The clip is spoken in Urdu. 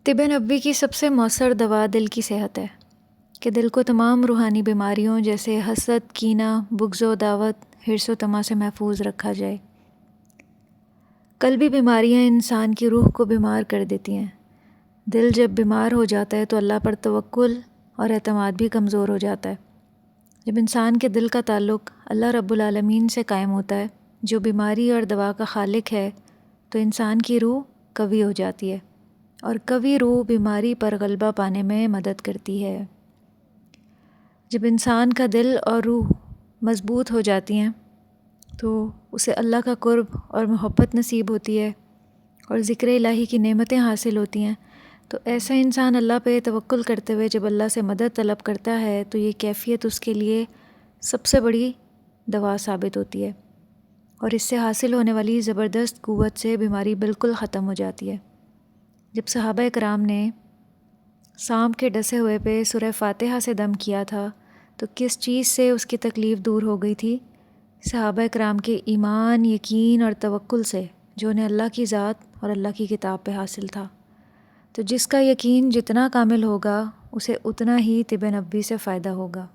طب نبوی کی سب سے مؤثر دوا دل کی صحت ہے کہ دل کو تمام روحانی بیماریوں جیسے حسد، کینہ، بغض و عداوت، حرص و طمع سے محفوظ رکھا جائے۔ قلبی بیماریاں انسان کی روح کو بیمار کر دیتی ہیں۔ دل جب بیمار ہو جاتا ہے تو اللہ پر توکل اور اعتماد بھی کمزور ہو جاتا ہے۔ جب انسان کے دل کا تعلق اللہ رب العالمین سے قائم ہوتا ہے جو بیماری اور دوا کا خالق ہے، تو انسان کی روح قوی ہو جاتی ہے، اور قوی روح بیماری پر غلبہ پانے میں مدد کرتی ہے۔ جب انسان کا دل اور روح مضبوط ہو جاتی ہیں تو اسے اللہ کا قرب اور محبت نصیب ہوتی ہے اور ذکر الہی کی نعمتیں حاصل ہوتی ہیں۔ تو ایسا انسان اللہ پہ توکل کرتے ہوئے جب اللہ سے مدد طلب کرتا ہے تو یہ کیفیت اس کے لیے سب سے بڑی دوا ثابت ہوتی ہے، اور اس سے حاصل ہونے والی زبردست قوت سے بیماری بالکل ختم ہو جاتی ہے۔ جب صحابہ کرام نے سانپ کے ڈسے ہوئے پہ سورہ فاتحہ سے دم کیا تھا تو کس چیز سے اس کی تکلیف دور ہو گئی تھی؟ صحابہ کرام کے ایمان، یقین اور توکل سے، جو انہیں اللہ کی ذات اور اللہ کی کتاب پہ حاصل تھا۔ تو جس کا یقین جتنا کامل ہوگا اسے اتنا ہی طب نبوی سے فائدہ ہوگا۔